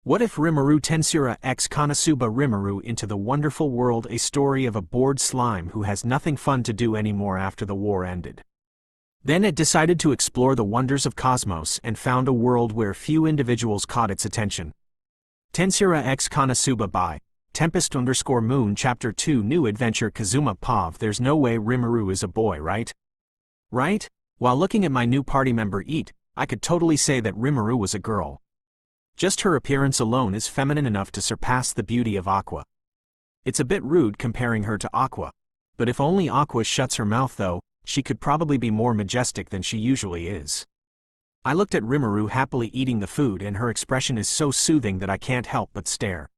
What if Rimuru Tensura X Konosuba Rimuru into the wonderful world, a story of a bored slime who has nothing fun to do anymore after the war ended. Then it decided to explore the wonders of cosmos and found a world where few individuals caught its attention. Tensura X Konosuba by Tempest_Moon Chapter 2 New Adventure Kazuma Pov. There's no way Rimuru is a boy, right? Right? While looking at my new party member Eat, I could totally say that Rimuru was a girl. Just her appearance alone is feminine enough to surpass the beauty of Aqua. It's a bit rude comparing her to Aqua, but if only Aqua shuts her mouth though, she could probably be more majestic than she usually is. I looked at Rimuru happily eating the food and her expression is so soothing that I can't help but stare.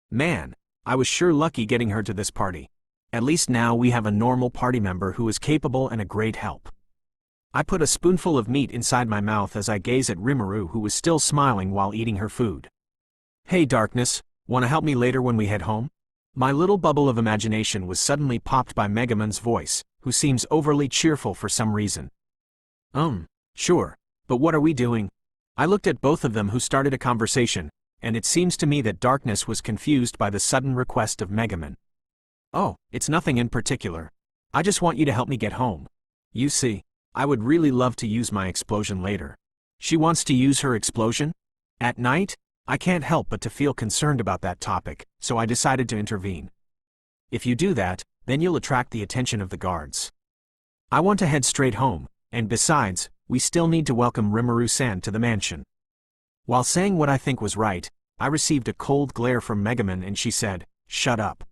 Man, I was sure lucky getting her to this party. At least now we have a normal party member who is capable and a great help. I put a spoonful of meat inside my mouth as I gaze at Rimuru, who was still smiling while eating her food. Hey Darkness, wanna help me later when we head home? My little bubble of imagination was suddenly popped by Megaman's voice, who seems overly cheerful for some reason. Sure, but what are we doing? I looked at both of them who started a conversation, and it seems to me that Darkness was confused by the sudden request of Megaman. Oh, it's nothing in particular. I just want you to help me get home. You see, I would really love to use my explosion later. She wants to use her explosion? At night? I can't help but to feel concerned about that topic, so I decided to intervene. If you do that, then you'll attract the attention of the guards. I want to head straight home, and besides, we still need to welcome Rimuru-san to the mansion. While saying what I think was right, I received a cold glare from Megaman and she said, "Shut up."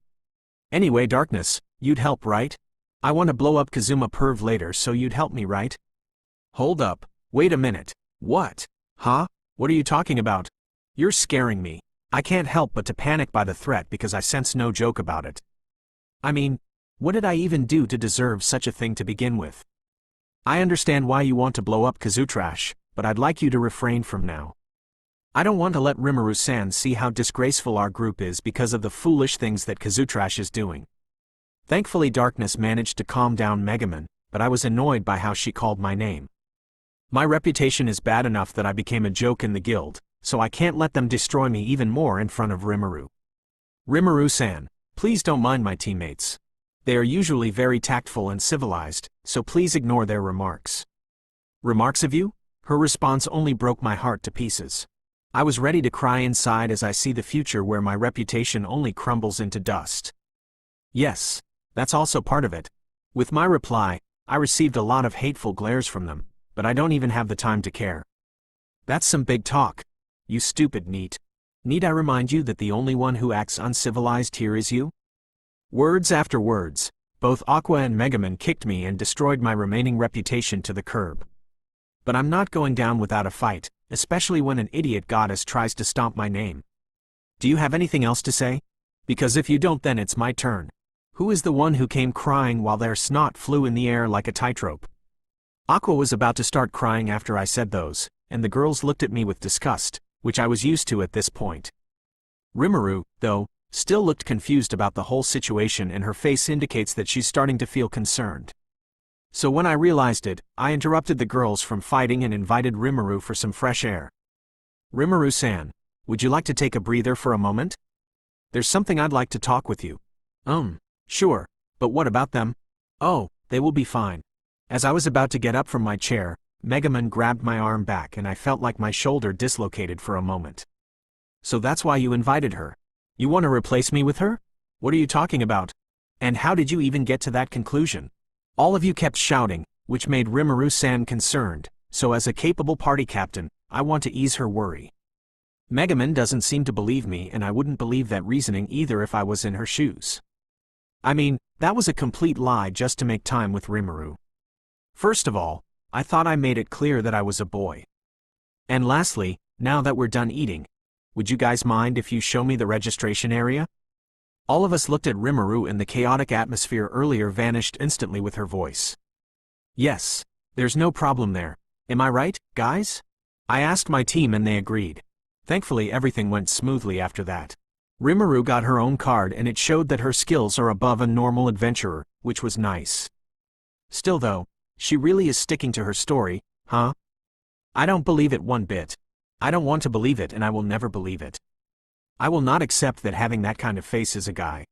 Anyway Darkness, you'd help, right? I want to blow up Kazuma Perv later, so you'd help me, right? Hold up, wait a minute. What? Huh? What are you talking about? You're scaring me. I can't help but to panic by the threat because I sense no joke about it. I mean, what did I even do to deserve such a thing to begin with? I understand why you want to blow up Kazutrash, but I'd like you to refrain from now. I don't want to let Rimuru-san see how disgraceful our group is because of the foolish things that Kazutrash is doing. Thankfully Darkness managed to calm down Megaman, but I was annoyed by how she called my name. My reputation is bad enough that I became a joke in the guild, so I can't let them destroy me even more in front of Rimuru. Rimuru-san, please don't mind my teammates. They are usually very tactful and civilized, so please ignore their remarks. Remarks of you? Her response only broke my heart to pieces. I was ready to cry inside as I see the future where my reputation only crumbles into dust. Yes, that's also part of it. With my reply, I received a lot of hateful glares from them, but I don't even have the time to care. That's some big talk. You stupid NEET. Need I remind you that the only one who acts uncivilized here is you? Words after words, both Aqua and Megaman kicked me and destroyed my remaining reputation to the curb. But I'm not going down without a fight, especially when an idiot goddess tries to stomp my name. Do you have anything else to say? Because if you don't, then it's my turn. Who is the one who came crying while their snot flew in the air like a tightrope? Aqua was about to start crying after I said those, and the girls looked at me with disgust, which I was used to at this point. Rimuru, though, still looked confused about the whole situation and her face indicates that she's starting to feel concerned. So when I realized it, I interrupted the girls from fighting and invited Rimuru for some fresh air. Rimuru-san, would you like to take a breather for a moment? There's something I'd like to talk with you. Sure, but what about them? Oh, they will be fine. As I was about to get up from my chair, Megaman grabbed my arm back and I felt like my shoulder dislocated for a moment. So that's why you invited her? You want to replace me with her? What are you talking about? And how did you even get to that conclusion? All of you kept shouting, which made Rimuru-san concerned, so as a capable party captain, I want to ease her worry. Megaman doesn't seem to believe me and I wouldn't believe that reasoning either if I was in her shoes. I mean, that was a complete lie just to make time with Rimuru. First of all, I thought I made it clear that I was a boy. And lastly, now that we're done eating, would you guys mind if you show me the registration area? All of us looked at Rimuru and the chaotic atmosphere earlier vanished instantly with her voice. Yes, there's no problem there. Am I right, guys? I asked my team and they agreed. Thankfully everything went smoothly after that. Rimuru got her own card and it showed that her skills are above a normal adventurer, which was nice. Still though, she really is sticking to her story, huh? I don't believe it one bit. I don't want to believe it and I will never believe it. I will not accept that having that kind of face is a guy.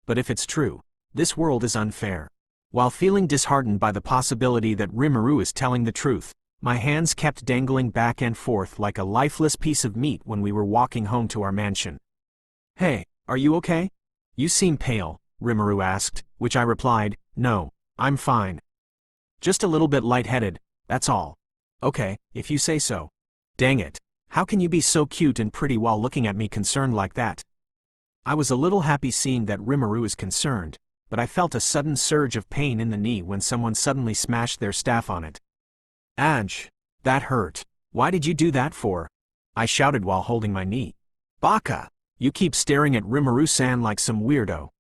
But if it's true, this world is unfair. While feeling disheartened by the possibility that Rimuru is telling the truth, my hands kept dangling back and forth like a lifeless piece of meat when we were walking home to our mansion. Hey, are you okay? You seem pale, Rimuru asked, which I replied, no, I'm fine. Just a little bit lightheaded, that's all. Okay, if you say so. Dang it, how can you be so cute and pretty while looking at me concerned like that? I was a little happy seeing that Rimuru is concerned, but I felt a sudden surge of pain in the knee when someone suddenly smashed their staff on it. Ouch, that hurt. Why did you do that for? I shouted while holding my knee. Baka! You keep staring at Rimuru-san like some weirdo.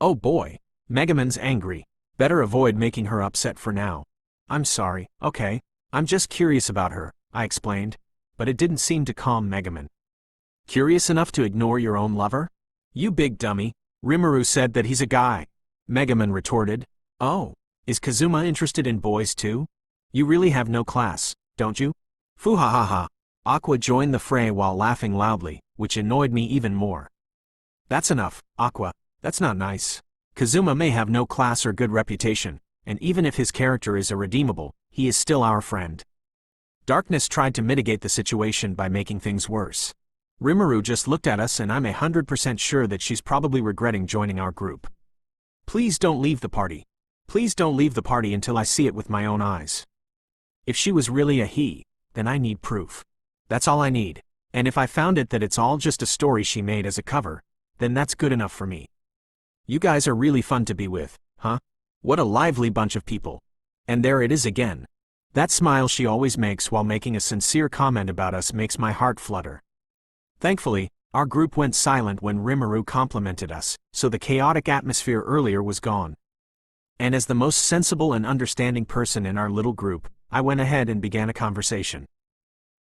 Oh boy, Megumin's angry. Better avoid making her upset for now. I'm sorry, okay, I'm just curious about her, I explained, but it didn't seem to calm Megumin. Curious enough to ignore your own lover? You big dummy, Rimuru said that he's a guy. Megumin retorted, oh, is Kazuma interested in boys too? You really have no class, don't you? Foo-ha-ha-ha. Aqua joined the fray while laughing loudly, which annoyed me even more. That's enough, Aqua, that's not nice. Kazuma may have no class or good reputation, and even if his character is irredeemable, he is still our friend. Darkness tried to mitigate the situation by making things worse. Rimuru just looked at us and I'm 100% sure that she's probably regretting joining our group. Please don't leave the party. Please don't leave the party until I see it with my own eyes. If she was really a he, then I need proof. That's all I need, and if I found it that it's all just a story she made as a cover, then that's good enough for me. You guys are really fun to be with, huh? What a lively bunch of people. And there it is again. That smile she always makes while making a sincere comment about us makes my heart flutter. Thankfully, our group went silent when Rimuru complimented us, so the chaotic atmosphere earlier was gone. And as the most sensible and understanding person in our little group, I went ahead and began a conversation.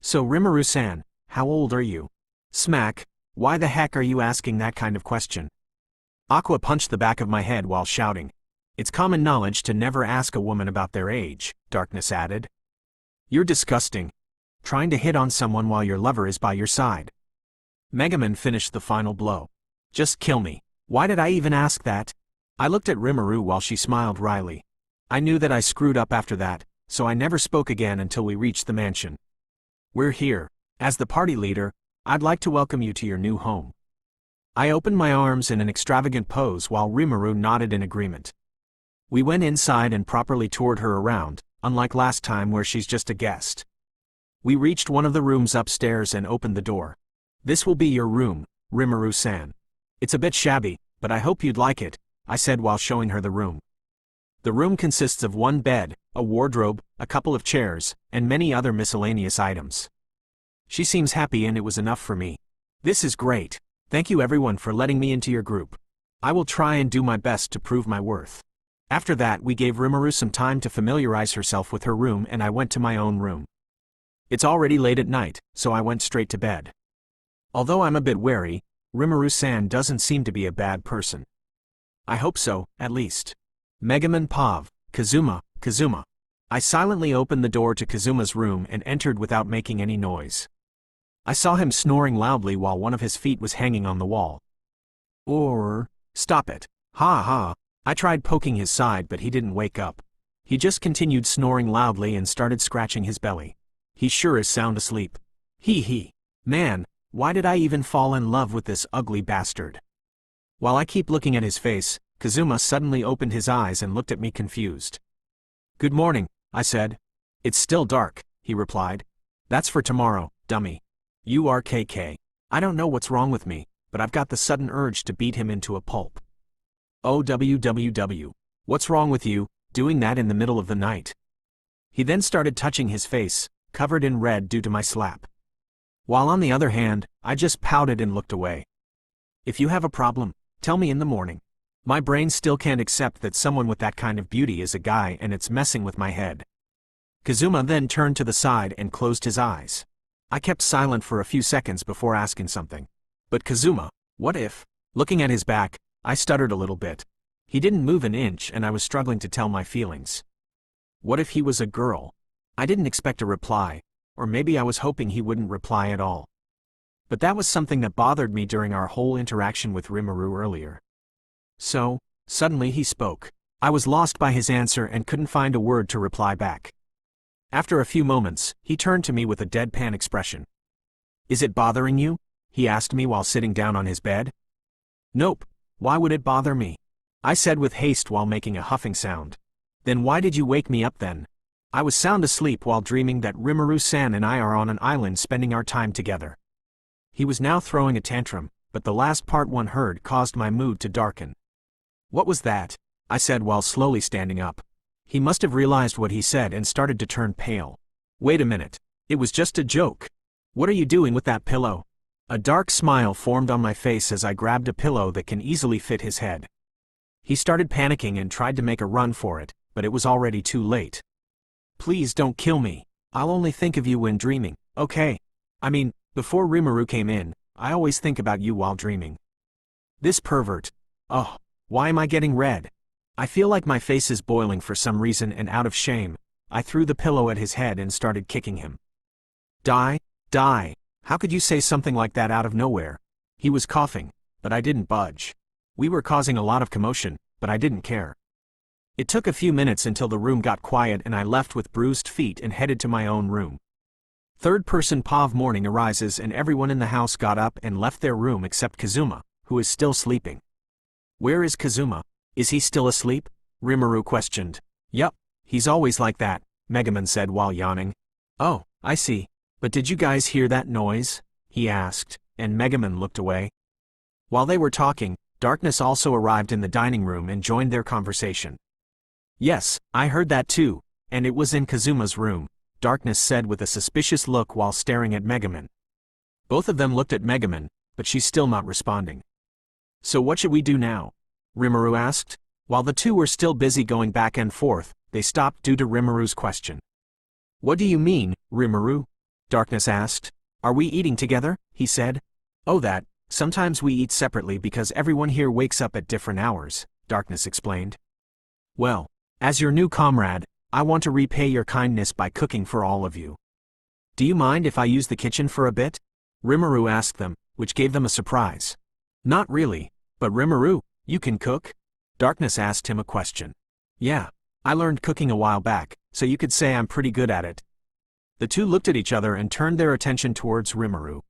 So Rimuru-san, how old are you? Smack, why the heck are you asking that kind of question? Aqua punched the back of my head while shouting. It's common knowledge to never ask a woman about their age, Darkness added. You're disgusting. Trying to hit on someone while your lover is by your side. Megumin finished the final blow. Just kill me. Why did I even ask that? I looked at Rimuru while she smiled wryly. I knew that I screwed up after that, so I never spoke again until we reached the mansion. We're here. As the party leader, I'd like to welcome you to your new home. I opened my arms in an extravagant pose while Rimuru nodded in agreement. We went inside and properly toured her around, unlike last time where she's just a guest. We reached one of the rooms upstairs and opened the door. This will be your room, Rimuru-san. It's a bit shabby, but I hope you'd like it, I said while showing her the room. The room consists of one bed, a wardrobe, a couple of chairs, and many other miscellaneous items. She seems happy and it was enough for me. This is great. Thank you everyone for letting me into your group. I will try and do my best to prove my worth. After that we gave Rimuru some time to familiarize herself with her room and I went to my own room. It's already late at night, so I went straight to bed. Although I'm a bit wary, Rimuru-san doesn't seem to be a bad person. I hope so, at least. Megumin Pav, Kazuma. I silently opened the door to Kazuma's room and entered without making any noise. I saw him snoring loudly while one of his feet was hanging on the wall. Stop it. Ha ha. I tried poking his side but he didn't wake up. He just continued snoring loudly and started scratching his belly. He sure is sound asleep. Hee. Man, why did I even fall in love with this ugly bastard? While I keep looking at his face, Kazuma suddenly opened his eyes and looked at me confused. Good morning, I said. It's still dark, he replied. That's for tomorrow, dummy. You are KK. I don't know what's wrong with me, but I've got the sudden urge to beat him into a pulp. OWWW. What's wrong with you, doing that in the middle of the night? He then started touching his face, covered in red due to my slap. While on the other hand, I just pouted and looked away. If you have a problem, tell me in the morning. My brain still can't accept that someone with that kind of beauty is a guy and it's messing with my head. Kazuma then turned to the side and closed his eyes. I kept silent for a few seconds before asking something. But Kazuma, what if? Looking at his back, I stuttered a little bit. He didn't move an inch and I was struggling to tell my feelings. What if he was a girl? I didn't expect a reply, or maybe I was hoping he wouldn't reply at all. But that was something that bothered me during our whole interaction with Rimuru earlier. So, suddenly he spoke. I was lost by his answer and couldn't find a word to reply back. After a few moments, he turned to me with a deadpan expression. "Is it bothering you?" he asked me while sitting down on his bed. "Nope. Why would it bother me?" I said with haste while making a huffing sound. "Then why did you wake me up then?" I was sound asleep while dreaming that Rimuru-san and I are on an island spending our time together. He was now throwing a tantrum, but the last part one heard caused my mood to darken. "What was that?" I said while slowly standing up. He must have realized what he said and started to turn pale. "Wait a minute. It was just a joke. What are you doing with that pillow?" A dark smile formed on my face as I grabbed a pillow that can easily fit his head. He started panicking and tried to make a run for it, but it was already too late. "Please don't kill me. I'll only think of you when dreaming, okay? I mean, before Rimuru came in, I always think about you while dreaming." This pervert. Oh, why am I getting red? I feel like my face is boiling for some reason, and out of shame, I threw the pillow at his head and started kicking him. Die? Die? How could you say something like that out of nowhere? He was coughing, but I didn't budge. We were causing a lot of commotion, but I didn't care. It took a few minutes until the room got quiet and I left with bruised feet and headed to my own room. Third-person POV morning arises and everyone in the house got up and left their room except Kazuma, who is still sleeping. "Where is Kazuma? Is he still asleep?" Rimuru questioned. "Yup, he's always like that," Megaman said while yawning. "Oh, I see. But did you guys hear that noise?" he asked, and Megaman looked away. While they were talking, Darkness also arrived in the dining room and joined their conversation. "Yes, I heard that too, and it was in Kazuma's room," Darkness said with a suspicious look while staring at Megaman. Both of them looked at Megaman, but she's still not responding. "So what should we do now?" Rimuru asked. While the two were still busy going back and forth, they stopped due to Rimuru's question. "What do you mean, Rimuru?" Darkness asked. "Are we eating together?" he said. "Oh, that. Sometimes we eat separately because everyone here wakes up at different hours," Darkness explained. "Well, as your new comrade, I want to repay your kindness by cooking for all of you. Do you mind if I use the kitchen for a bit?" Rimuru asked them, which gave them a surprise. "Not really, but Rimuru, you can cook?" Darkness asked him a question. "Yeah, I learned cooking a while back, so you could say I'm pretty good at it." The two looked at each other and turned their attention towards Rimuru.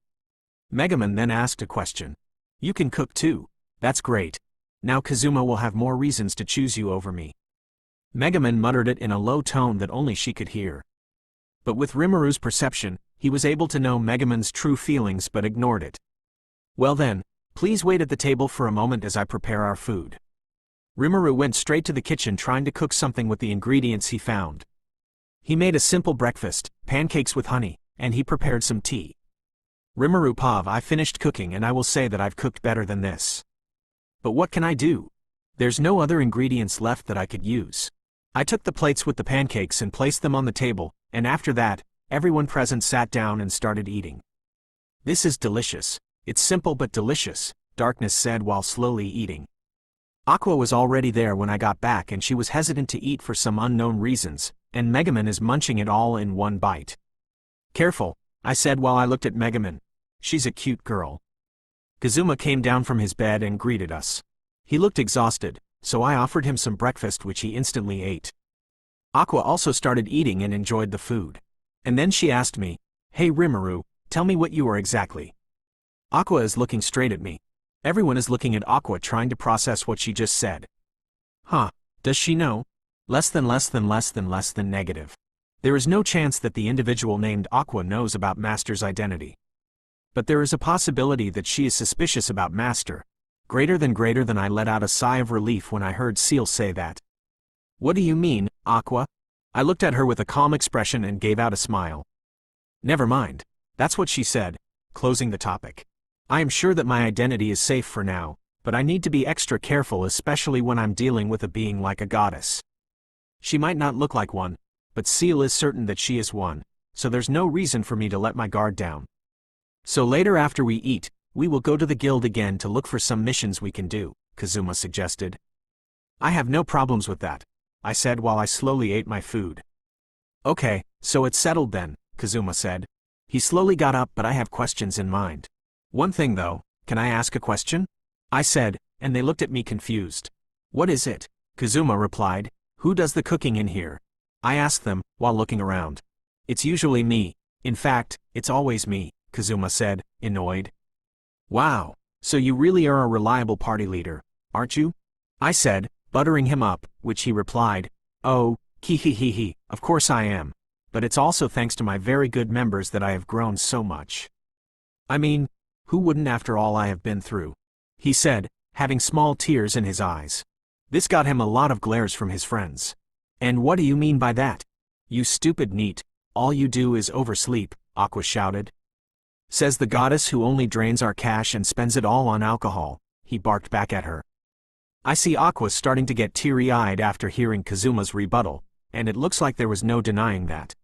Megaman then asked a question. "You can cook too. That's great. Now Kazuma will have more reasons to choose you over me." Megaman muttered it in a low tone that only she could hear. But with Rimuru's perception, he was able to know Megaman's true feelings but ignored it. "Well then, please wait at the table for a moment as I prepare our food." Rimuru went straight to the kitchen trying to cook something with the ingredients he found. He made a simple breakfast, pancakes with honey, and he prepared some tea. "Rimuru Pav, I finished cooking and I will say that I've cooked better than this. But what can I do? There's no other ingredients left that I could use." I took the plates with the pancakes and placed them on the table, and after that, everyone present sat down and started eating. "This is delicious. It's simple but delicious," Darkness said while slowly eating. Aqua was already there when I got back and she was hesitant to eat for some unknown reasons, and Megaman is munching it all in one bite. "Careful," I said while I looked at Megaman. "She's a cute girl." Kazuma came down from his bed and greeted us. He looked exhausted, so I offered him some breakfast which he instantly ate. Aqua also started eating and enjoyed the food. And then she asked me, "Hey Rimuru, tell me what you are exactly." Aqua is looking straight at me. Everyone is looking at Aqua trying to process what she just said. Huh, does she know? Less than negative. There is no chance that the individual named Aqua knows about Master's identity. But there is a possibility that she is suspicious about Master. Greater than I let out a sigh of relief when I heard Seal say that. "What do you mean, Aqua?" I looked at her with a calm expression and gave out a smile. "Never mind. That's what she said," closing the topic. "I am sure that my identity is safe for now, but I need to be extra careful especially when I'm dealing with a being like a goddess. She might not look like one, but Seal is certain that she is one, so there's no reason for me to let my guard down. So later after we eat, we will go to the guild again to look for some missions we can do," Kazuma suggested. "I have no problems with that," I said while I slowly ate my food. "Okay, so it's settled then," Kazuma said. He slowly got up, but I have questions in mind. One thing though, can I ask a question? I said, and they looked at me confused. What is it? Kazuma replied. Who does the cooking in here? I asked them, while looking around. It's usually me. In fact, it's always me, Kazuma said, annoyed. Wow, so you really are a reliable party leader, aren't you? I said, buttering him up, which he replied, oh, he, of course I am. But it's also thanks to my very good members that I have grown so much. I mean, who wouldn't after all I have been through? He said, having small tears in his eyes. This got him a lot of glares from his friends. And what do you mean by that? You stupid NEET, all you do is oversleep, Aqua shouted. Says the goddess who only drains our cash and spends it all on alcohol, he barked back at her. I see Aqua starting to get teary-eyed after hearing Kazuma's rebuttal, and it looks like there was no denying that.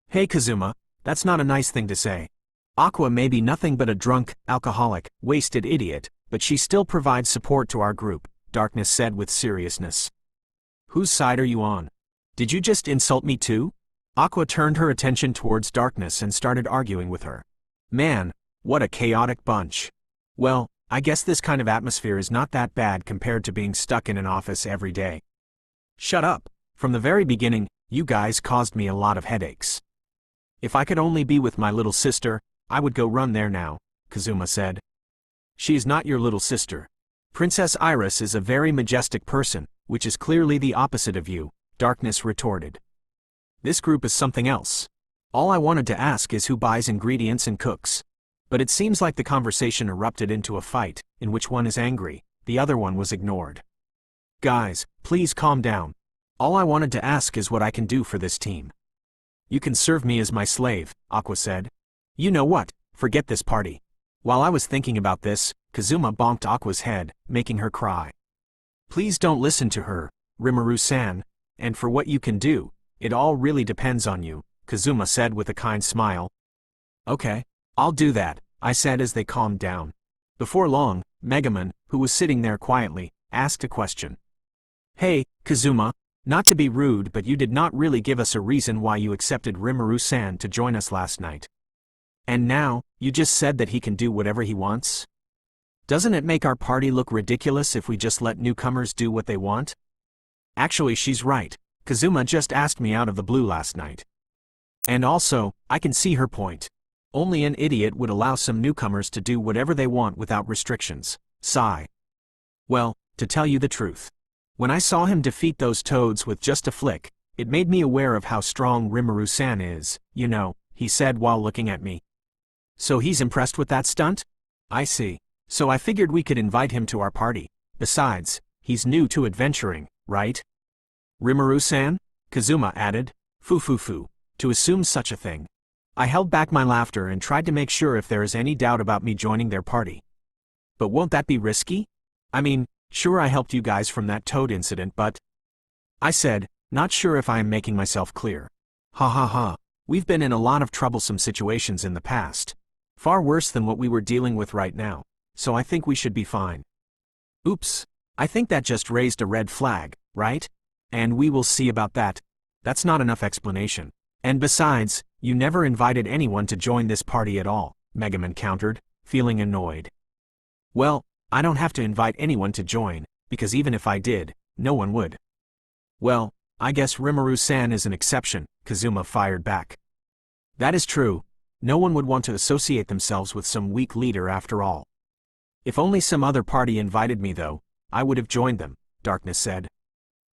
Hey Kazuma, that's not a nice thing to say. Aqua may be nothing but a drunk, alcoholic, wasted idiot, but she still provides support to our group, Darkness said with seriousness. Whose side are you on? Did you just insult me too? Aqua turned her attention towards Darkness and started arguing with her. Man, what a chaotic bunch. Well, I guess this kind of atmosphere is not that bad compared to being stuck in an office every day. Shut up. From the very beginning, you guys caused me a lot of headaches. If I could only be with my little sister, I would go run there now, Kazuma said. She is not your little sister. Princess Iris is a very majestic person, which is clearly the opposite of you, Darkness retorted. This group is something else. All I wanted to ask is who buys ingredients and cooks. But it seems like the conversation erupted into a fight, in which one is angry, the other one was ignored. Guys, please calm down. All I wanted to ask is what I can do for this team. You can serve me as my slave, Aqua said. You know what, forget this party. While I was thinking about this, Kazuma bonked Aqua's head, making her cry. Please don't listen to her, Rimuru-san, and for what you can do, it all really depends on you, Kazuma said with a kind smile. Okay, I'll do that, I said as they calmed down. Before long, Megaman, who was sitting there quietly, asked a question. Hey, Kazuma, not to be rude, but you did not really give us a reason why you accepted Rimuru-san to join us last night. And now, you just said that he can do whatever he wants? Doesn't it make our party look ridiculous if we just let newcomers do what they want? Actually, she's right. Kazuma just asked me out of the blue last night. And also, I can see her point. Only an idiot would allow some newcomers to do whatever they want without restrictions. Sigh. Well, to tell you the truth, when I saw him defeat those toads with just a flick, it made me aware of how strong Rimuru-san is, you know, he said while looking at me. So he's impressed with that stunt? I see. So I figured we could invite him to our party. Besides, he's new to adventuring, right? Rimuru-san? Kazuma added. Foo. To assume such a thing. I held back my laughter and tried to make sure if there is any doubt about me joining their party. But won't that be risky? I mean, sure I helped you guys from that toad incident, but... I said, not sure if I am making myself clear. Ha. We've been in a lot of troublesome situations in the past. Far worse than what we were dealing with right now, so I think we should be fine. Oops, I think that just raised a red flag, right? And we will see about that. That's not enough explanation. And besides, you never invited anyone to join this party at all, Megaman countered, feeling annoyed. Well, I don't have to invite anyone to join, because even if I did, no one would. Well, I guess Rimuru-san is an exception, Kazuma fired back. That is true. No one would want to associate themselves with some weak leader after all. If only some other party invited me though, I would have joined them, Darkness said.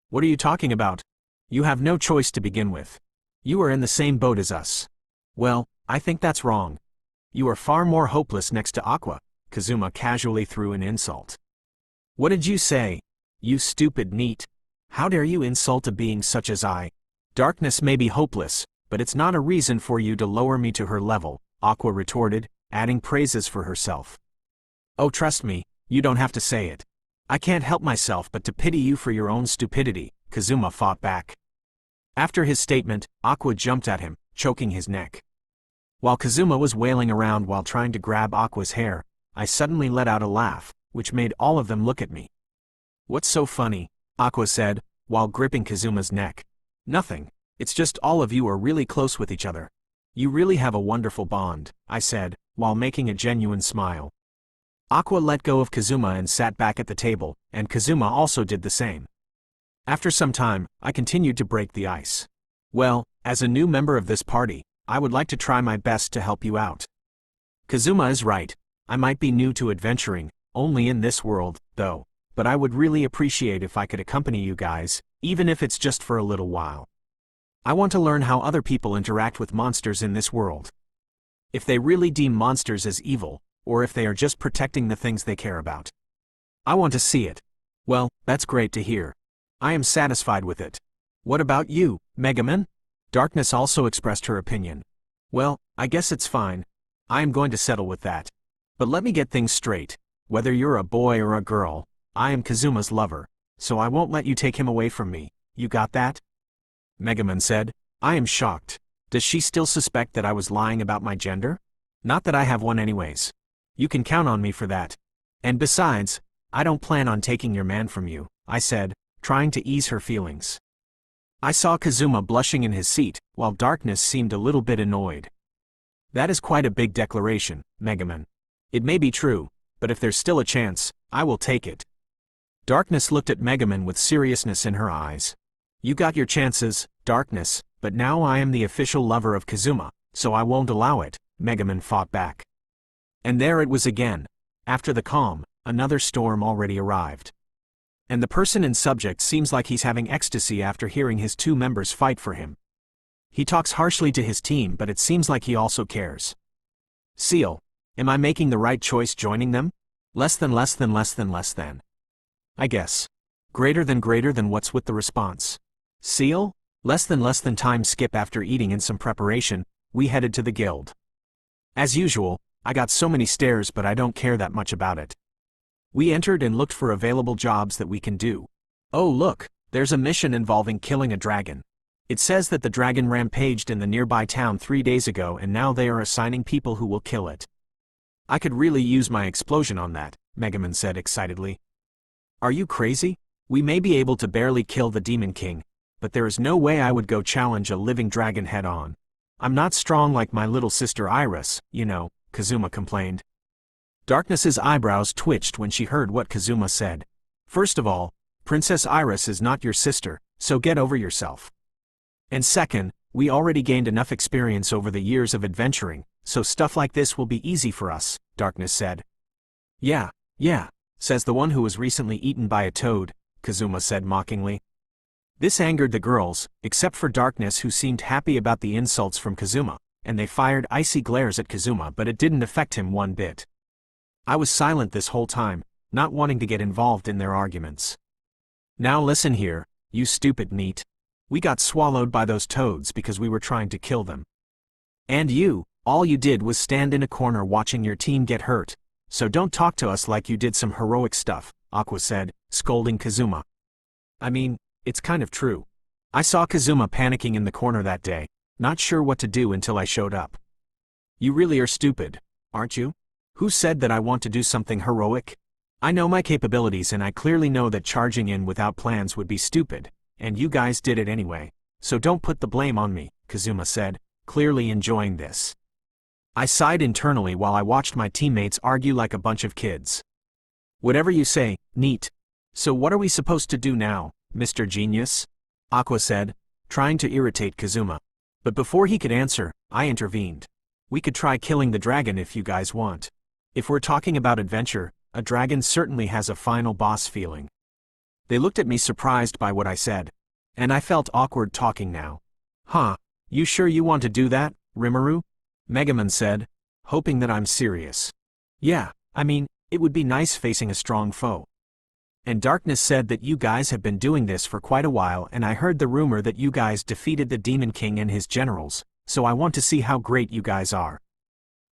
What are you talking about? You have no choice to begin with. You are in the same boat as us. Well, I think that's wrong. You are far more hopeless next to Aqua, Kazuma casually threw an insult. What did you say? You stupid NEET. How dare you insult a being such as I? Darkness may be hopeless, but it's not a reason for you to lower me to her level, Aqua retorted, adding praises for herself. Oh, trust me, you don't have to say it. I can't help myself but to pity you for your own stupidity, Kazuma fought back. After his statement, Aqua jumped at him, choking his neck. While Kazuma was wailing around while trying to grab Aqua's hair, I suddenly let out a laugh, which made all of them look at me. What's so funny? Aqua said, while gripping Kazuma's neck. Nothing. It's just all of you are really close with each other. You really have a wonderful bond, I said, while making a genuine smile. Aqua let go of Kazuma and sat back at the table, and Kazuma also did the same. After some time, I continued to break the ice. Well, as a new member of this party, I would like to try my best to help you out. Kazuma is right. I might be new to adventuring, only in this world, though, but I would really appreciate if I could accompany you guys, even if it's just for a little while. I want to learn how other people interact with monsters in this world. If they really deem monsters as evil, or if they are just protecting the things they care about. I want to see it. Well, that's great to hear. I am satisfied with it. What about you, Megaman? Darkness also expressed her opinion. Well, I guess it's fine. I am going to settle with that. But let me get things straight. Whether you're a boy or a girl, I am Kazuma's lover, so I won't let you take him away from me. You got that? Megaman said. I am shocked. Does she still suspect that I was lying about my gender? Not that I have one anyways. You can count on me for that. And besides, I don't plan on taking your man from you, I said, trying to ease her feelings. I saw Kazuma blushing in his seat, while Darkness seemed a little bit annoyed. That is quite a big declaration, Megaman. It may be true, but if there's still a chance, I will take it. Darkness looked at Megaman with seriousness in her eyes. You got your chances, Darkness, but now I am the official lover of Kazuma, so I won't allow it, Megaman fought back. And there it was again. After the calm, another storm already arrived. And the person in subject seems like he's having ecstasy after hearing his two members fight for him. He talks harshly to his team, but it seems like he also cares. Seal, am I making the right choice joining them? Less than. I guess. Greater than what's with the response? Seal? Less than time skip after eating and some preparation, we headed to the guild. As usual, I got so many stares but I don't care that much about it. We entered and looked for available jobs that we can do. Oh look, there's a mission involving killing a dragon. It says that the dragon rampaged in the nearby town 3 days ago and now they are assigning people who will kill it. I could really use my explosion on that, Megaman said excitedly. Are you crazy? We may be able to barely kill the Demon King, but there is no way I would go challenge a living dragon head on. I'm not strong like my little sister Iris, you know, Kazuma complained. Darkness's eyebrows twitched when she heard what Kazuma said. First of all, Princess Iris is not your sister, so get over yourself. And second, we already gained enough experience over the years of adventuring, so stuff like this will be easy for us, Darkness said. Yeah, says the one who was recently eaten by a toad, Kazuma said mockingly. This angered the girls, except for Darkness who seemed happy about the insults from Kazuma, and they fired icy glares at Kazuma but it didn't affect him one bit. I was silent this whole time, not wanting to get involved in their arguments. Now listen here, you stupid NEET. We got swallowed by those toads because we were trying to kill them. And you, all you did was stand in a corner watching your team get hurt, so don't talk to us like you did some heroic stuff, Aqua said, scolding Kazuma. I mean, it's kind of true. I saw Kazuma panicking in the corner that day, not sure what to do until I showed up. You really are stupid, aren't you? Who said that I want to do something heroic? I know my capabilities and I clearly know that charging in without plans would be stupid, and you guys did it anyway, so don't put the blame on me, Kazuma said, clearly enjoying this. I sighed internally while I watched my teammates argue like a bunch of kids. Whatever you say, NEET. So what are we supposed to do now, Mr. Genius? Aqua said, trying to irritate Kazuma. But before he could answer, I intervened. We could try killing the dragon if you guys want. If we're talking about adventure, a dragon certainly has a final boss feeling. They looked at me surprised by what I said. And I felt awkward talking now. Huh, you sure you want to do that, Rimuru? Megaman said, hoping that I'm serious. Yeah, I mean, it would be nice facing a strong foe. And Darkness said that you guys have been doing this for quite a while and I heard the rumor that you guys defeated the Demon King and his generals, so I want to see how great you guys are.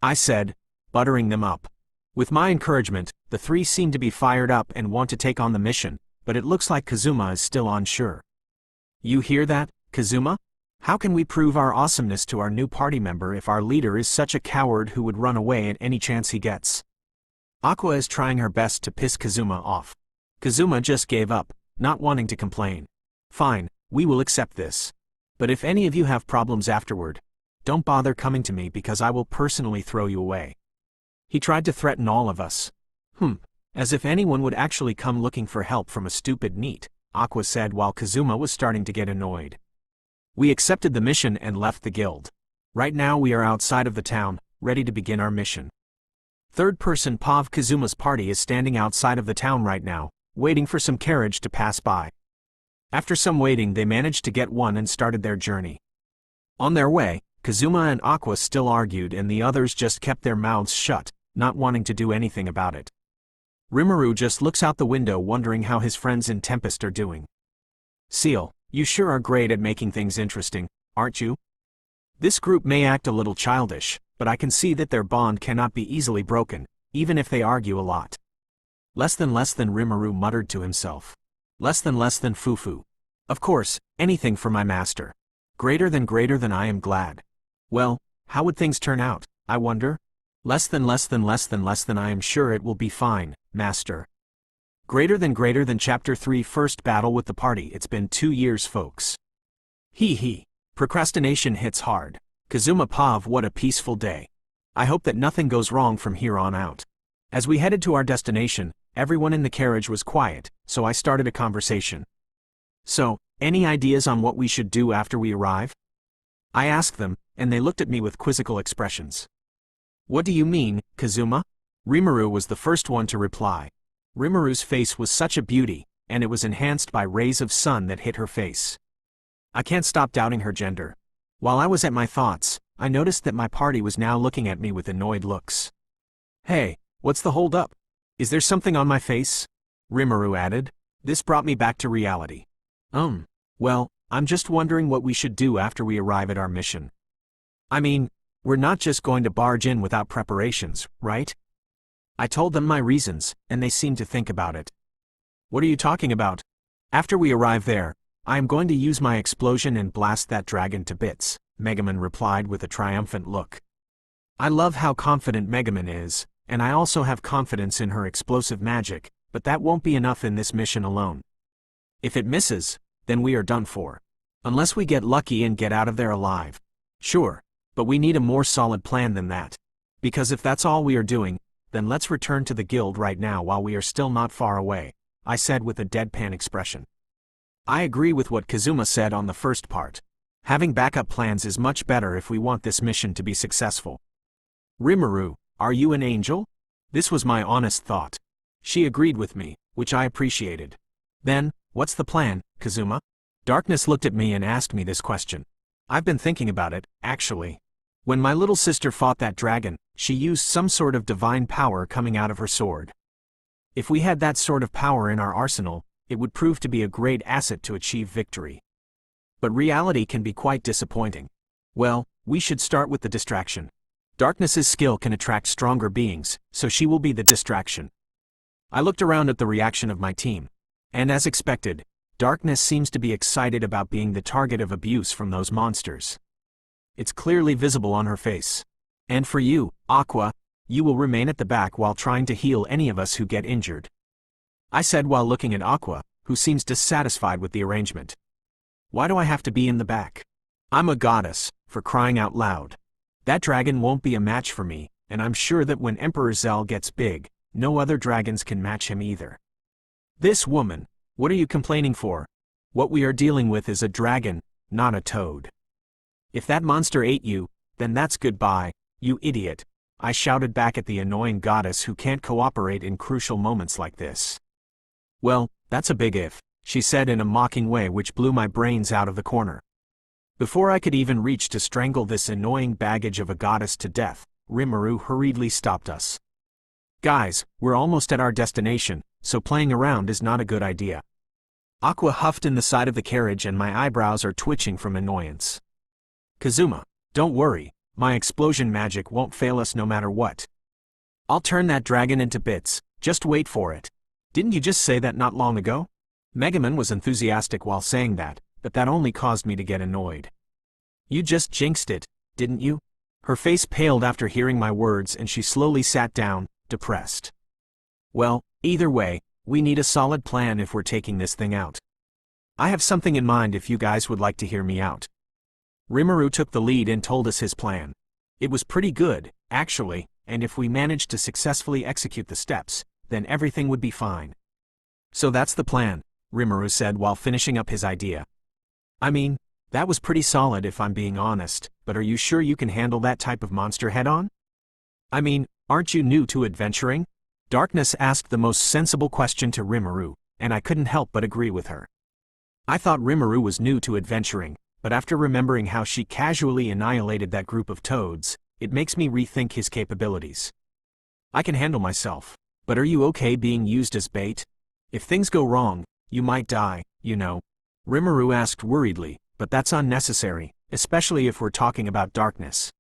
I said, buttering them up. With my encouragement, the three seem to be fired up and want to take on the mission, but it looks like Kazuma is still unsure. You hear that, Kazuma? How can we prove our awesomeness to our new party member if our leader is such a coward who would run away at any chance he gets? Aqua is trying her best to piss Kazuma off. Kazuma just gave up, not wanting to complain. Fine, we will accept this. But if any of you have problems afterward, Don't bother coming to me because I will personally throw you away. He tried to threaten all of us. As if anyone would actually come looking for help from a stupid NEET, Aqua said while Kazuma was starting to get annoyed. We accepted the mission and left the guild. Right now we are outside of the town, ready to begin our mission. Third person Pav Kazuma's party is standing outside of the town right now, waiting for some carriage to pass by. After some waiting they managed to get one and started their journey. On their way, Kazuma and Aqua still argued and the others just kept their mouths shut, not wanting to do anything about it. Rimuru just looks out the window wondering how his friends in Tempest are doing. Seal, you sure are great at making things interesting, aren't you? This group may act a little childish, but I can see that their bond cannot be easily broken, even if they argue a lot. Less than Rimuru muttered to himself. Less than Fufu. Of course, anything for my master. Greater than I am glad. Well, how would things turn out, I wonder? Less than I am sure it will be fine, master. Greater than Chapter 3 First battle with the party. It's been 2 years folks. Hee. Procrastination hits hard. Kazuma Pav, what a peaceful day. I hope that nothing goes wrong from here on out. As we headed to our destination, everyone in the carriage was quiet, so I started a conversation. So, any ideas on what we should do after we arrive? I asked them, and they looked at me with quizzical expressions. What do you mean, Kazuma? Rimuru was the first one to reply. Rimuru's face was such a beauty, and it was enhanced by rays of sun that hit her face. I can't stop doubting her gender. While I was at my thoughts, I noticed that my party was now looking at me with annoyed looks. Hey, what's the hold up? Is there something on my face? Rimuru added. This brought me back to reality. Well, I'm just wondering what we should do after we arrive at our mission. I mean, we're not just going to barge in without preparations, right? I told them my reasons, and they seemed to think about it. What are you talking about? After we arrive there, I am going to use my explosion and blast that dragon to bits, Megaman replied with a triumphant look. I love how confident Megaman is, and I also have confidence in her explosive magic, but that won't be enough in this mission alone. If it misses, then we are done for. Unless we get lucky and get out of there alive. Sure, but we need a more solid plan than that. Because if that's all we are doing, then let's return to the guild right now while we are still not far away, I said with a deadpan expression. I agree with what Kazuma said on the first part. Having backup plans is much better if we want this mission to be successful. Rimuru, are you an angel? This was my honest thought. She agreed with me, which I appreciated. Then, what's the plan, Kazuma? Darkness looked at me and asked me this question. I've been thinking about it, actually. When my little sister fought that dragon, she used some sort of divine power coming out of her sword. If we had that sort of power in our arsenal, it would prove to be a great asset to achieve victory. But reality can be quite disappointing. Well, we should start with the distraction. Darkness's skill can attract stronger beings, so she will be the distraction. I looked around at the reaction of my team. And as expected, Darkness seems to be excited about being the target of abuse from those monsters. It's clearly visible on her face. And for you, Aqua, you will remain at the back while trying to heal any of us who get injured. I said while looking at Aqua, who seems dissatisfied with the arrangement. Why do I have to be in the back? I'm a goddess, for crying out loud. That dragon won't be a match for me, and I'm sure that when Emperor Zell gets big, no other dragons can match him either. This woman, what are you complaining for? What we are dealing with is a dragon, not a toad. If that monster ate you, then that's goodbye, you idiot, I shouted back at the annoying goddess who can't cooperate in crucial moments like this. Well, that's a big if, she said in a mocking way which blew my brains out of the corner. Before I could even reach to strangle this annoying baggage of a goddess to death, Rimuru hurriedly stopped us. Guys, we're almost at our destination, so playing around is not a good idea. Aqua huffed in the side of the carriage and my eyebrows are twitching from annoyance. Kazuma, don't worry, my explosion magic won't fail us no matter what. I'll turn that dragon into bits, just wait for it. Didn't you just say that not long ago? Megaman was enthusiastic while saying that, but that only caused me to get annoyed. You just jinxed it, didn't you? Her face paled after hearing my words and she slowly sat down, depressed. Well, either way, we need a solid plan if we're taking this thing out. I have something in mind if you guys would like to hear me out. Rimuru took the lead and told us his plan. It was pretty good, actually, and if we managed to successfully execute the steps, then everything would be fine. So that's the plan, Rimuru said while finishing up his idea. I mean, that was pretty solid if I'm being honest, but are you sure you can handle that type of monster head-on? I mean, aren't you new to adventuring? Darkness asked the most sensible question to Rimuru, and I couldn't help but agree with her. I thought Rimuru was new to adventuring, but after remembering how she casually annihilated that group of toads, it makes me rethink his capabilities. I can handle myself, but are you okay being used as bait? If things go wrong, you might die, you know. Rimuru asked worriedly, but that's unnecessary, especially if we're talking about darkness.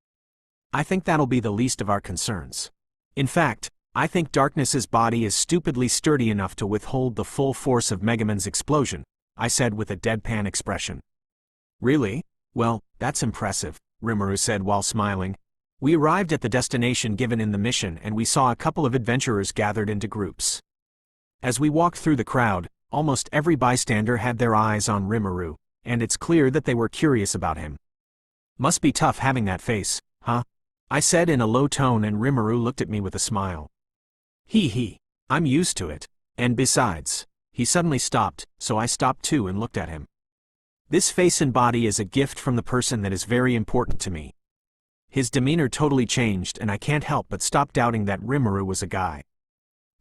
I think that'll be the least of our concerns. In fact, I think Darkness's body is stupidly sturdy enough to withhold the full force of Megaman's explosion, I said with a deadpan expression. Really? Well, that's impressive, Rimuru said while smiling. We arrived at the destination given in the mission and we saw a couple of adventurers gathered into groups. As we walked through the crowd, almost every bystander had their eyes on Rimuru, and it's clear that they were curious about him. Must be tough having that face, huh? I said in a low tone and Rimuru looked at me with a smile. Hee, I'm used to it, and besides, he suddenly stopped, so I stopped too and looked at him. This face and body is a gift from the person that is very important to me. His demeanor totally changed and I can't help but stop doubting that Rimuru was a guy.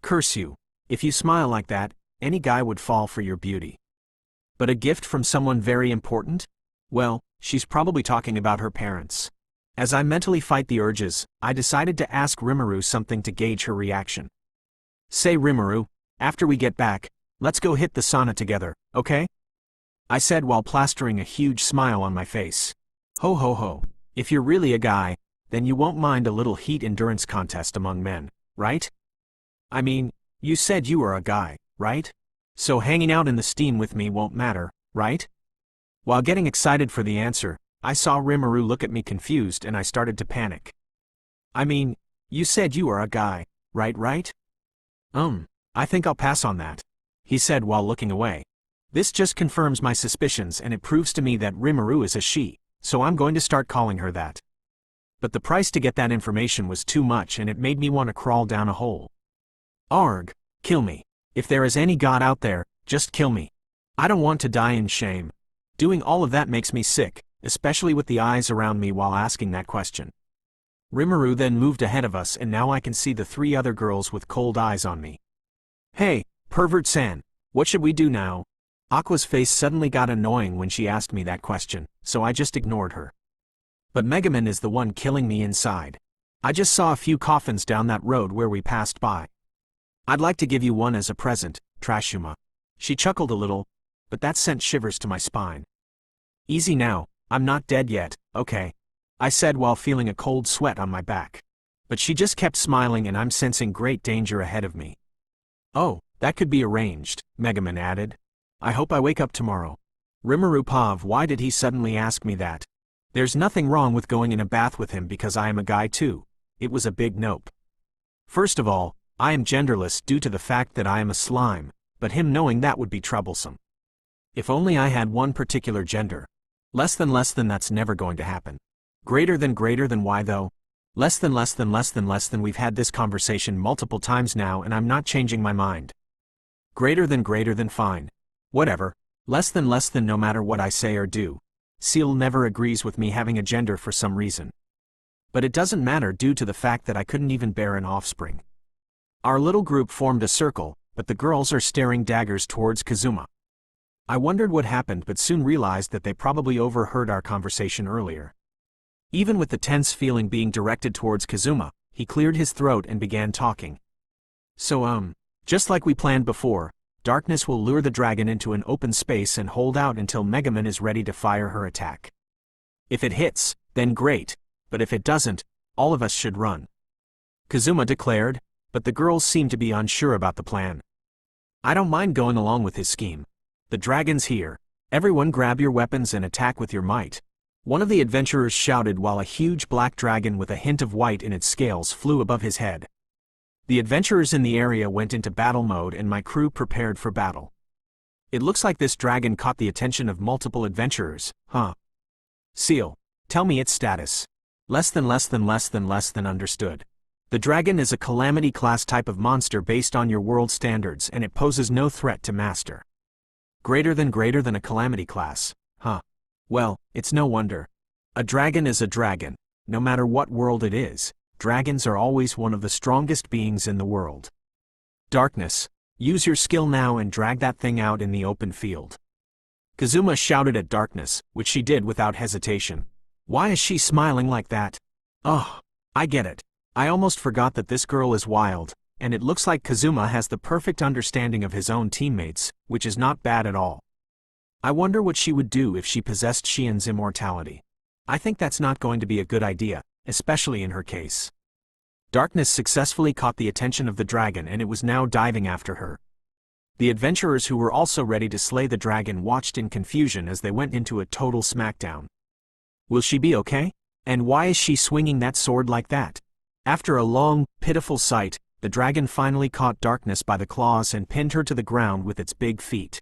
Curse you, if you smile like that, any guy would fall for your beauty. But a gift from someone very important? Well, she's probably talking about her parents. As I mentally fight the urges, I decided to ask Rimuru something to gauge her reaction. Say Rimuru, after we get back, let's go hit the sauna together, okay? I said while plastering a huge smile on my face. Ho ho ho, if you're really a guy, then you won't mind a little heat endurance contest among men, right? I mean, you said you were a guy, right? So hanging out in the steam with me won't matter, right? While getting excited for the answer, I saw Rimuru look at me confused and I started to panic. I mean, you said you are a guy, right? I think I'll pass on that, he said while looking away. This just confirms my suspicions and it proves to me that Rimuru is a she, so I'm going to start calling her that. But the price to get that information was too much and it made me want to crawl down a hole. Arg, kill me. If there is any god out there, just kill me. I don't want to die in shame. Doing all of that makes me sick, especially with the eyes around me while asking that question. Rimuru then moved ahead of us and now I can see the three other girls with cold eyes on me. Hey, pervert-san, what should we do now? Aqua's face suddenly got annoying when she asked me that question, so I just ignored her. But Megaman is the one killing me inside. I just saw a few coffins down that road where we passed by. I'd like to give you one as a present, Trashuma. She chuckled a little, but that sent shivers to my spine. Easy now, I'm not dead yet, okay? I said while feeling a cold sweat on my back. But she just kept smiling and I'm sensing great danger ahead of me. Oh, that could be arranged, Megaman added. I hope I wake up tomorrow. Rimuru Pav, why did he suddenly ask me that? There's nothing wrong with going in a bath with him because I am a guy too. It was a big nope. First of all, I am genderless due to the fact that I am a slime, but him knowing that would be troublesome. If only I had one particular gender. Less than that's never going to happen. Greater than why though? Less than we've had this conversation multiple times now and I'm not changing my mind. Greater than fine. Whatever. Less than no matter what I say or do. Seal never agrees with me having a gender for some reason. But it doesn't matter due to the fact that I couldn't even bear an offspring. Our little group formed a circle, but the girls are staring daggers towards Kazuma. I wondered what happened but soon realized that they probably overheard our conversation earlier. Even with the tense feeling being directed towards Kazuma, he cleared his throat and began talking. So just like we planned before, Darkness will lure the dragon into an open space and hold out until Megaman is ready to fire her attack. If it hits, then great, but if it doesn't, all of us should run. Kazuma declared, but the girls seemed to be unsure about the plan. I don't mind going along with his scheme. The dragon's here. Everyone grab your weapons and attack with your might. One of the adventurers shouted while a huge black dragon with a hint of white in its scales flew above his head. The adventurers in the area went into battle mode and my crew prepared for battle. It looks like this dragon caught the attention of multiple adventurers, huh? Seal, tell me its status. Less than understood. The dragon is a calamity class type of monster based on your world standards, and it poses no threat to master. Greater than a calamity class, huh? Well, it's no wonder. A dragon is a dragon. No matter what world it is, dragons are always one of the strongest beings in the world. Darkness, use your skill now and drag that thing out in the open field. Kazuma shouted at Darkness, which she did without hesitation. Why is she smiling like that? Oh, I get it. I almost forgot that this girl is wild, and it looks like Kazuma has the perfect understanding of his own teammates, which is not bad at all. I wonder what she would do if she possessed Xian's immortality. I think that's not going to be a good idea, especially in her case. Darkness successfully caught the attention of the dragon and it was now diving after her. The adventurers who were also ready to slay the dragon watched in confusion as they went into a total smackdown. Will she be okay? And why is she swinging that sword like that? After a long, pitiful sight, the dragon finally caught Darkness by the claws and pinned her to the ground with its big feet.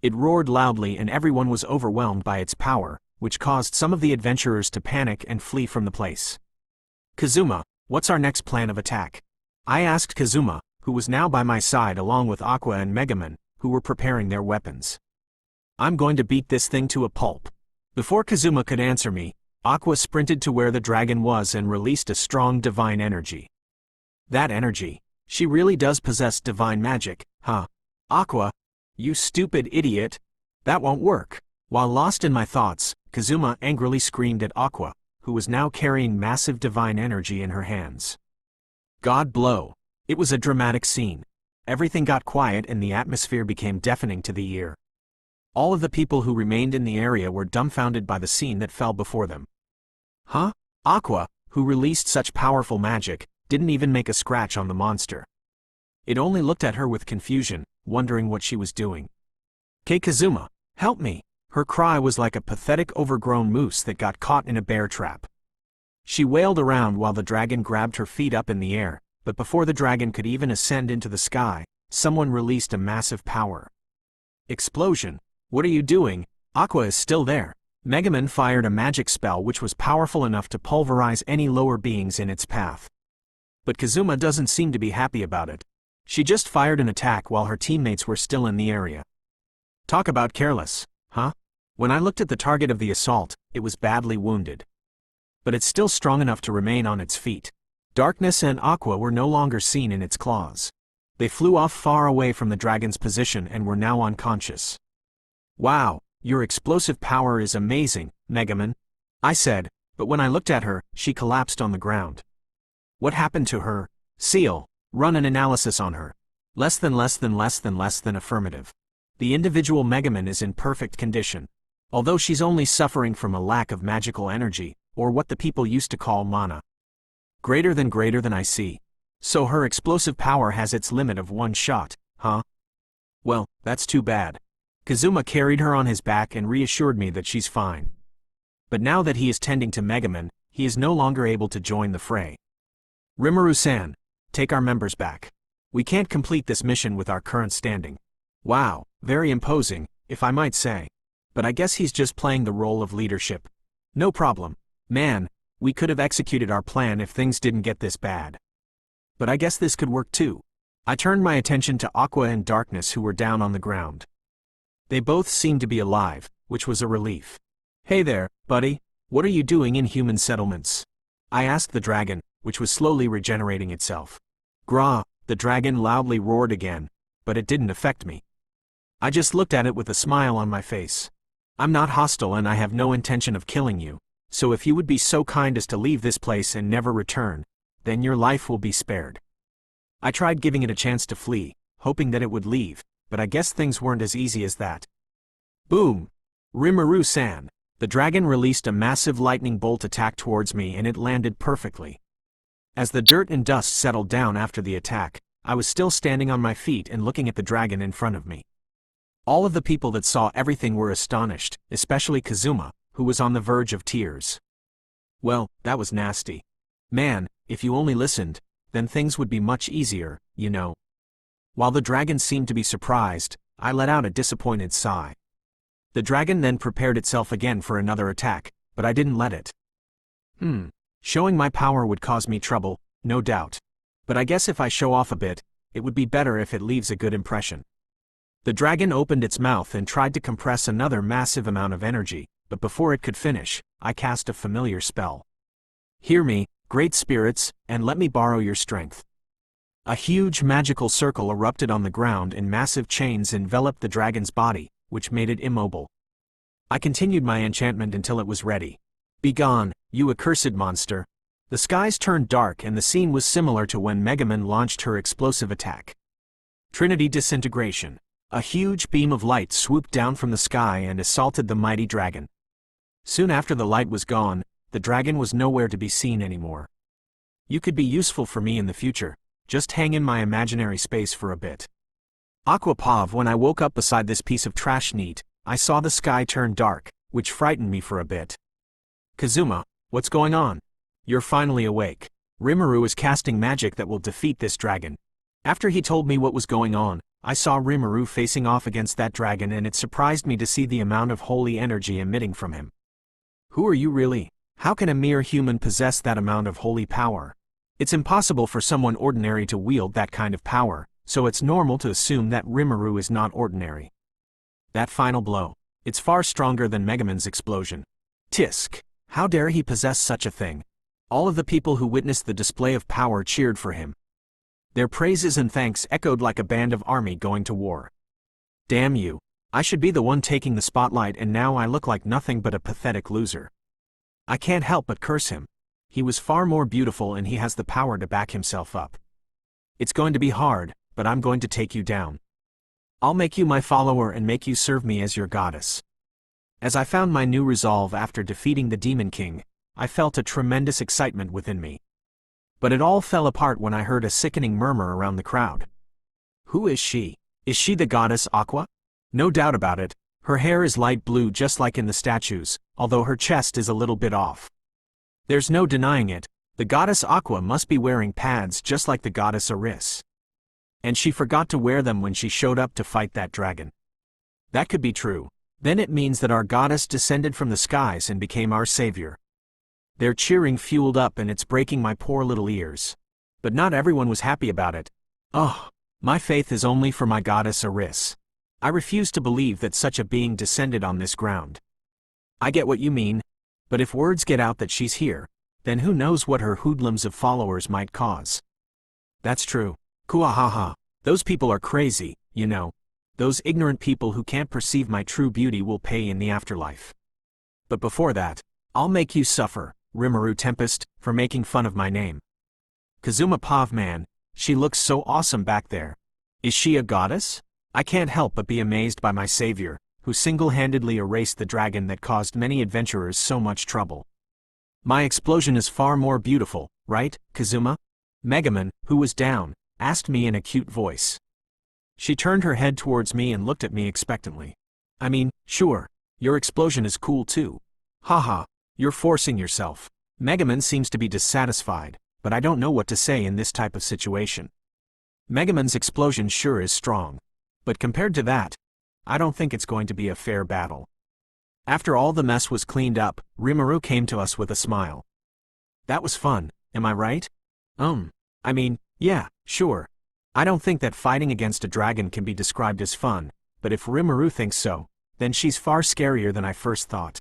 It roared loudly and everyone was overwhelmed by its power, which caused some of the adventurers to panic and flee from the place. Kazuma, what's our next plan of attack? I asked Kazuma, who was now by my side along with Aqua and Megaman, who were preparing their weapons. I'm going to beat this thing to a pulp. Before Kazuma could answer me, Aqua sprinted to where the dragon was and released a strong divine energy. That energy, she really does possess divine magic, huh? Aqua, you stupid idiot. That won't work. While lost in my thoughts, Kazuma angrily screamed at Aqua, who was now carrying massive divine energy in her hands. God blow. It was a dramatic scene. Everything got quiet and the atmosphere became deafening to the ear. All of the people who remained in the area were dumbfounded by the scene that fell before them. Huh? Aqua, who released such powerful magic, didn't even make a scratch on the monster. It only looked at her with confusion, wondering what she was doing. Kazuma, help me! Her cry was like a pathetic overgrown moose that got caught in a bear trap. She wailed around while the dragon grabbed her feet up in the air, but before the dragon could even ascend into the sky, someone released a massive power. Explosion! What are you doing? Aqua is still there. Megaman fired a magic spell which was powerful enough to pulverize any lower beings in its path. But Kazuma doesn't seem to be happy about it. She just fired an attack while her teammates were still in the area. Talk about careless, huh? When I looked at the target of the assault, it was badly wounded. But it's still strong enough to remain on its feet. Darkness and Aqua were no longer seen in its claws. They flew off far away from the dragon's position and were now unconscious. Wow, your explosive power is amazing, Megaman, I said, but when I looked at her, she collapsed on the ground. What happened to her? Seal, run an analysis on her. Less than affirmative. The individual Megaman is in perfect condition. Although she's only suffering from a lack of magical energy, or what the people used to call mana. Greater than I see. So her explosive power has its limit of one shot, huh? Well, that's too bad. Kazuma carried her on his back and reassured me that she's fine. But now that he is tending to Megaman, he is no longer able to join the fray. Rimuru-san, take our members back. We can't complete this mission with our current standing. Wow, very imposing, if I might say. But I guess he's just playing the role of leadership. No problem. Man, we could have executed our plan if things didn't get this bad. But I guess this could work too. I turned my attention to Aqua and Darkness who were down on the ground. They both seemed to be alive, which was a relief. Hey there, buddy, what are you doing in human settlements? I asked the dragon, which was slowly regenerating itself. Grah, the dragon loudly roared again, but it didn't affect me. I just looked at it with a smile on my face. I'm not hostile and I have no intention of killing you, so if you would be so kind as to leave this place and never return, then your life will be spared. I tried giving it a chance to flee, hoping that it would leave, but I guess things weren't as easy as that. Boom! Rimuru-san! The dragon released a massive lightning bolt attack towards me and it landed perfectly. As the dirt and dust settled down after the attack, I was still standing on my feet and looking at the dragon in front of me. All of the people that saw everything were astonished, especially Kazuma, who was on the verge of tears. Well, that was nasty. Man, if you only listened, then things would be much easier, you know. While the dragon seemed to be surprised, I let out a disappointed sigh. The dragon then prepared itself again for another attack, but I didn't let it. Showing my power would cause me trouble, no doubt. But I guess if I show off a bit, it would be better if it leaves a good impression. The dragon opened its mouth and tried to compress another massive amount of energy, but before it could finish, I cast a familiar spell. Hear me, great spirits, and let me borrow your strength. A huge magical circle erupted on the ground and massive chains enveloped the dragon's body, which made it immobile. I continued my enchantment until it was ready. Begone, you accursed monster. The skies turned dark and the scene was similar to when Megaman launched her explosive attack. Trinity Disintegration. A huge beam of light swooped down from the sky and assaulted the mighty dragon. Soon after the light was gone, the dragon was nowhere to be seen anymore. You could be useful for me in the future, just hang in my imaginary space for a bit. Aquapav, when I woke up beside this piece of trash neat, I saw the sky turn dark, which frightened me for a bit. Kazuma, what's going on? You're finally awake. Rimuru is casting magic that will defeat this dragon. After he told me what was going on, I saw Rimuru facing off against that dragon and it surprised me to see the amount of holy energy emitting from him. Who are you really? How can a mere human possess that amount of holy power? It's impossible for someone ordinary to wield that kind of power, so it's normal to assume that Rimuru is not ordinary. That final blow. It's far stronger than Megaman's explosion. Tisk! How dare he possess such a thing? All of the people who witnessed the display of power cheered for him. Their praises and thanks echoed like a band of army going to war. Damn you. I should be the one taking the spotlight and now I look like nothing but a pathetic loser. I can't help but curse him. He was far more beautiful and he has the power to back himself up. It's going to be hard, but I'm going to take you down. I'll make you my follower and make you serve me as your goddess. As I found my new resolve after defeating the Demon King, I felt a tremendous excitement within me. But it all fell apart when I heard a sickening murmur around the crowd. Who is she? Is she the goddess Aqua? No doubt about it, her hair is light blue just like in the statues, although her chest is a little bit off. There's no denying it, the goddess Aqua must be wearing pads just like the goddess Eris. And she forgot to wear them when she showed up to fight that dragon. That could be true. Then it means that our goddess descended from the skies and became our savior. Their cheering fueled up and it's breaking my poor little ears. But not everyone was happy about it. Oh, my faith is only for my goddess Eris. I refuse to believe that such a being descended on this ground. I get what you mean, but if words get out that she's here, then who knows what her hoodlums of followers might cause. That's true. Kuahaha. Those people are crazy, you know. Those ignorant people who can't perceive my true beauty will pay in the afterlife. But before that, I'll make you suffer, Rimuru Tempest, for making fun of my name. Kazuma Pav, man, she looks so awesome back there. Is she a goddess? I can't help but be amazed by my savior, who single-handedly erased the dragon that caused many adventurers so much trouble. My explosion is far more beautiful, right, Kazuma? Megaman, who was down, asked me in a cute voice. She turned her head towards me and looked at me expectantly. I mean, sure, your explosion is cool too. Haha, you're forcing yourself. Megaman seems to be dissatisfied, but I don't know what to say in this type of situation. Megaman's explosion sure is strong. But compared to that, I don't think it's going to be a fair battle. After all the mess was cleaned up, Rimuru came to us with a smile. That was fun, am I right? I mean, yeah, sure. I don't think that fighting against a dragon can be described as fun, but if Rimuru thinks so, then she's far scarier than I first thought.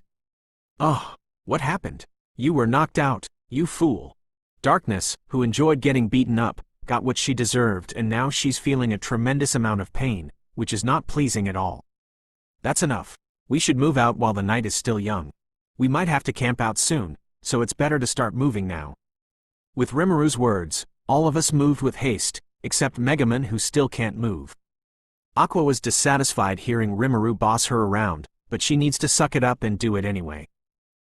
Oh, what happened? You were knocked out, you fool. Darkness, who enjoyed getting beaten up, got what she deserved and now she's feeling a tremendous amount of pain, which is not pleasing at all. That's enough. We should move out while the night is still young. We might have to camp out soon, so it's better to start moving now. With Rimuru's words, all of us moved with haste, except Megaman who still can't move. Aqua was dissatisfied hearing Rimuru boss her around, but she needs to suck it up and do it anyway.